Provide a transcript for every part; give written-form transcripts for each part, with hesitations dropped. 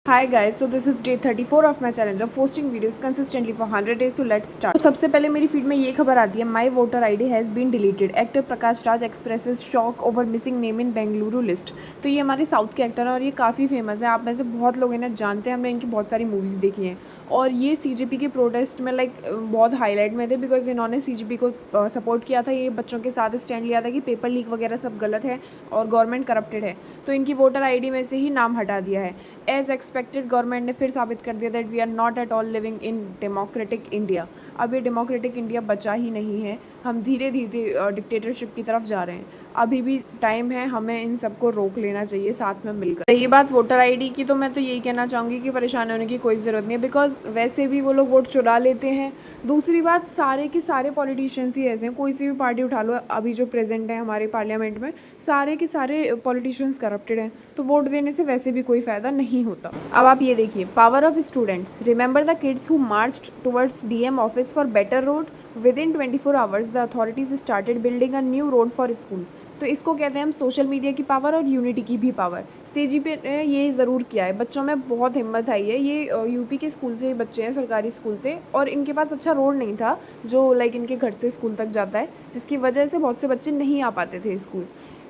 Hi guys, so this is day 34 of my challenge of posting videos consistently for 100 days. So let's start. तो सबसे पहले मेरी feed में ये खबर आती है, my voter ID has been deleted, actor Prakash Raj expresses shock over missing name in Bengaluru list. तो ये हमारे साउथ के एक्टर हैं और ये काफ़ी फेमस है, आप में से बहुत लोग इन्हें जानते हैं, हमने इनकी बहुत सारी मूवीज़ देखी हैं और ये सीजेपी के प्रोटेस्ट में बहुत हाईलाइट में थे बिकॉज इन्होंने सीजेपी को सपोर्ट किया था। ये बच्चों के साथ स्टैंड लिया था कि पेपर लीक वगैरह सब गलत है और गवर्नमेंट करप्टेड है, तो इनकी वोटर आईडी में से ही नाम हटा दिया है। एज एक्सपेक्टेड गवर्नमेंट ने फिर साबित कर दिया that we are not at all living in democratic India. अब ये डेमोक्रेटिक इंडिया बचा ही नहीं है, हम धीरे धीरे डिक्टेटरशिप की तरफ जा रहे हैं। अभी भी टाइम है, हमें इन सबको रोक लेना चाहिए साथ में मिलकर। रही बात वोटर आईडी की, तो मैं तो यही कहना चाहूँगी कि परेशान होने की कोई ज़रूरत नहीं है बिकॉज वैसे भी वो लोग वोट चुरा लेते हैं। दूसरी बात, सारे के सारे पॉलिटिशियंस ही ऐसे हैं, कोई सी भी पार्टी उठा लो अभी जो प्रेजेंट है हमारे पार्लियामेंट में, सारे के सारे पॉलिटिशियंस करप्टेड हैं, तो वोट देने से वैसे भी कोई फ़ायदा नहीं होता। अब आप ये देखिए, power of students, remember the kids who marched towards DM office for better road, with in 24 hours the authorities started building a new road for school. तो इसको कहते हैं हम सोशल मीडिया की पावर और यूनिटी की भी पावर। सीजीपी ने ये ज़रूर किया है, बच्चों में बहुत हिम्मत आई है। ये यूपी के स्कूल से बच्चे हैं, सरकारी स्कूल से, और इनके पास अच्छा रोड नहीं था जो इनके घर से स्कूल तक जाता है, जिसकी वजह से बहुत से बच्चे नहीं आ पाते थे स्कूल।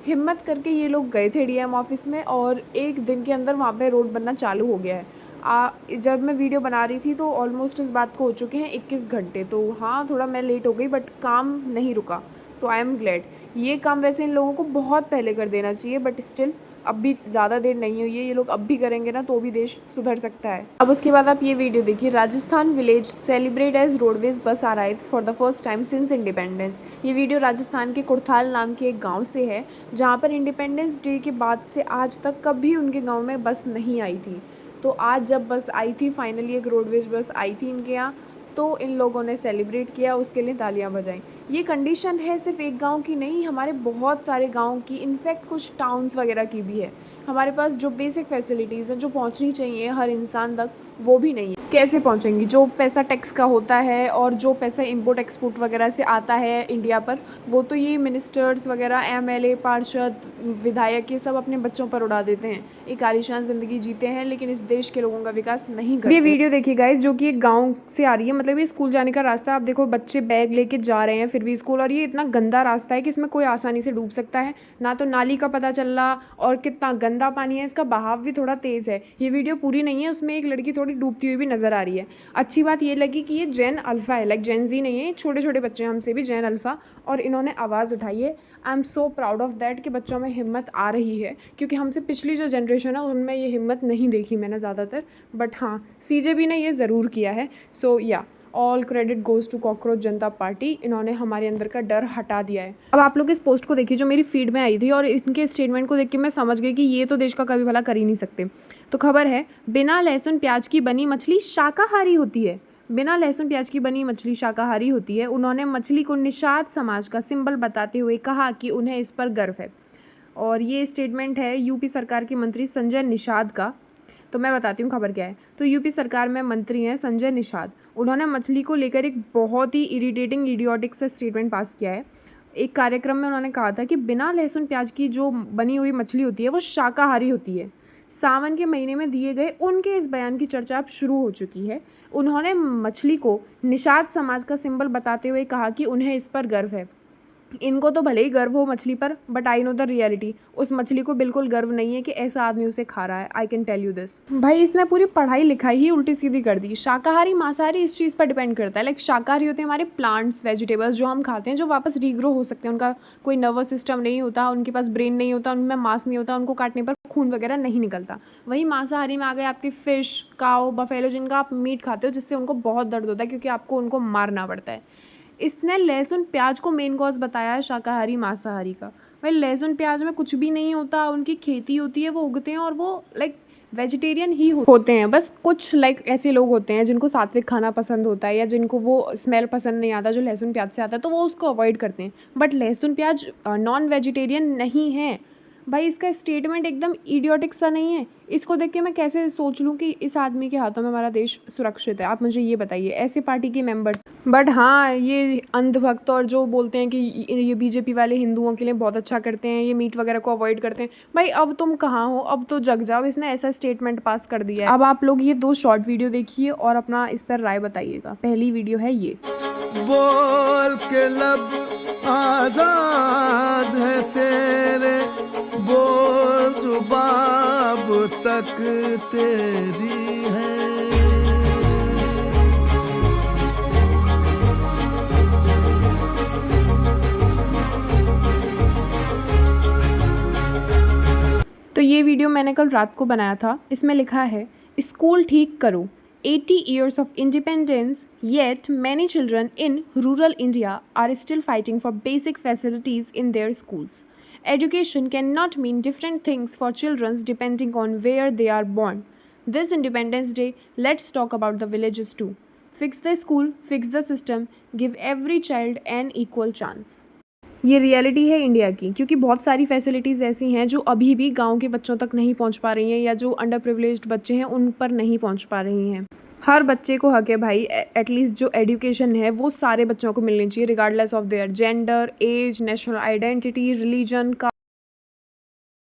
हिम्मत करके ये लोग गए थे डीएम ऑफिस में और एक दिन के अंदर वहाँ पे रोड बनना चालू हो गया है। जब मैं वीडियो बना रही थी तो ऑलमोस्ट इस बात को हो चुके हैं 21 घंटे, तो हाँ थोड़ा मैं लेट हो गई बट काम नहीं रुका, तो आई एम ग्लैड। ये काम वैसे इन लोगों को बहुत पहले कर देना चाहिए बट स्टिल अब भी ज़्यादा देर नहीं हुई है, ये लोग अब भी करेंगे ना तो भी देश सुधर सकता है। अब उसके बाद आप ये वीडियो देखिए, Rajasthan village celebrate as roadways bus arrives for the first time since independence. ये वीडियो राजस्थान के कुड़थाल नाम के एक गांव से है जहां पर इंडिपेंडेंस डे के बाद से आज तक कभी उनके गांव में बस नहीं आई थी। तो आज जब बस आई थी, फाइनली एक रोडवेज बस आई थी इनके यहाँ, तो इन लोगों ने सेलिब्रेट किया, उसके लिए तालियां बजाई। ये कंडीशन है सिर्फ एक गांव की नहीं, हमारे बहुत सारे गांव की, इनफैक्ट कुछ टाउन्स वगैरह की भी है। हमारे पास जो बेसिक फैसिलिटीज़ हैं जो पहुंचनी चाहिए हर इंसान तक, वो भी नहीं है। कैसे पहुंचेंगी? जो पैसा टैक्स का होता है और जो पैसा इंपोर्ट एक्सपोर्ट वगैरह से आता है इंडिया पर, वो तो ये मिनिस्टर्स वगैरह, एमएलए, पार्षद, विधायक, ये सब अपने बच्चों पर उड़ा देते हैं। एक आलीशान ज़िंदगी जीते हैं लेकिन इस देश के लोगों का विकास नहीं करते। ये वीडियो देखिए गाइस, जो कि एक गाँव से आ रही है, मतलब ये स्कूल जाने का रास्ता। आप देखो बच्चे बैग लेके जा रहे हैं फिर भी स्कूल, और ये इतना गंदा रास्ता है कि इसमें कोई आसानी से डूब सकता है, ना तो नाली का पता चल रहा और कितना गंदा पानी है, इसका बहाव भी थोड़ा तेज़ है। ये वीडियो पूरी नहीं है, उसमें एक लड़की थोड़ी डूबती हुई भी नज़र आ रही है। अच्छी बात ये लगी कि ये जेन अल्फ़ा है, जेन जी नहीं है, छोटे छोटे बच्चे हैं हमसे भी, जेन अल्फ़ा, और इन्होंने आवाज़ उठाई है। I am so proud of that कि बच्चों में हिम्मत आ रही है, क्योंकि हमसे पिछली जो जनरेशन है उनमें ये हिम्मत नहीं देखी मैंने ज़्यादातर, बट हाँ सीजेपी ने ये ज़रूर किया है। So yeah all credit goes to cockroach Janta Party, इन्होंने हमारे अंदर का डर हटा दिया है। अब आप लोग इस पोस्ट को देखिए जो मेरी फीड में आई थी, और इनके स्टेटमेंट को देख के मैं समझ गई कि ये तो देश का कभी भला कर ही नहीं सकते। तो खबर है, बिना लहसुन प्याज की बनी मछली शाकाहारी होती है। बिना लहसुन प्याज की बनी मछली शाकाहारी होती है। उन्होंने मछली को निषाद समाज का सिंबल बताते हुए कहा कि उन्हें इस पर गर्व है। और ये स्टेटमेंट है यूपी सरकार के मंत्री संजय निषाद का। तो मैं बताती हूँ खबर क्या है। तो यूपी सरकार में मंत्री हैं संजय निषाद, उन्होंने मछली को लेकर एक बहुत ही इरिटेटिंग इडियोटिक सा स्टेटमेंट पास किया है। एक कार्यक्रम में उन्होंने कहा था कि बिना लहसुन प्याज की जो बनी हुई मछली होती है वो शाकाहारी होती है। सावन के महीने में दिए गए उनके इस बयान की चर्चा अब शुरू हो चुकी है। उन्होंने मछली को निषाद समाज का सिंबल बताते हुए कहा कि उन्हें इस पर गर्व है। इनको तो भले ही गर्व हो मछली पर, but I know the reality, उस मछली को बिल्कुल गर्व नहीं है कि ऐसा आदमी उसे खा रहा है। I can tell you this. भाई इसने पूरी पढ़ाई लिखाई ही उल्टी सीधी कर दी। शाकाहारी मांसाहारी इस चीज़ पर डिपेंड करता है। शाकाहारी होते हैं हमारे प्लांट्स, वेजिटेबल्स जो हम खाते हैं, जो वापस रीग्रो हो सकते हैं, उनका कोई नर्वस सिस्टम नहीं होता, उनके पास ब्रेन नहीं होता, उनमें मांस नहीं होता, उनको काटने पर खून वगैरह नहीं निकलता। वही मांसाहारी में आ गए आपके फिश, काऊ, बफेलो, जिनका आप मीट खाते हो, जिससे उनको बहुत दर्द होता है क्योंकि आपको उनको मारना पड़ता है। इसने लहसुन प्याज को मेन कॉज बताया है शाकाहारी मांसाहारी का। भाई लहसुन प्याज में कुछ भी नहीं होता, उनकी खेती होती है, वो उगते हैं और वो वेजिटेरियन ही होते हैं। बस कुछ ऐसे लोग होते हैं जिनको सात्विक खाना पसंद होता है या जिनको वो स्मेल पसंद नहीं आता जो लहसुन प्याज से आता है, तो वो उसको अवॉइड करते हैं। बट लहसुन प्याज नॉन वेजिटेरियन नहीं है। भाई इसका स्टेटमेंट एकदम इडियोटिक सा नहीं है, इसको देख के मैं कैसे सोच लूँ कि इस आदमी के हाथों में हमारा देश सुरक्षित है? आप मुझे ये बताइए, ऐसे पार्टी के मेंबर्स। बट हाँ, ये अंधभक्त और जो बोलते हैं कि ये बीजेपी वाले हिंदुओं के लिए बहुत अच्छा करते हैं, ये मीट वगैरह को अवॉइड करते हैं। भाई अब तुम कहाँ हो? अब तो जग जाओ, इसने ऐसा स्टेटमेंट पास कर दिया है। अब आप लोग ये 2 शॉर्ट वीडियो देखिए और अपना इस पर राय बताइएगा। पहली वीडियो है ये। बोल के लब आजाद है तेरे, बोल जुबाब तक तेरी है। तो ये वीडियो मैंने कल रात को बनाया था। इसमें लिखा है, स्कूल ठीक करो, 80 years of independence, yet many children in rural India are still fighting for basic facilities in their schools. Education cannot mean different things for children depending on where they are born. This Independence Day, let's talk about the villages too. Fix the school, fix the system, give every child an equal chance. ये reality है India की, क्योंकि बहुत सारी facilities ऐसी हैं जो अभी भी गांव के बच्चों तक नहीं पहुंच पा रही हैं, या जो अंडर प्रिविलेज्ड बच्चे हैं उन पर नहीं पहुंच पा रही हैं। हर बच्चे को हक है भाई, एटलीस्ट जो एजुकेशन है वो सारे बच्चों को मिलनी चाहिए, regardless of their gender, age, national identity, religion का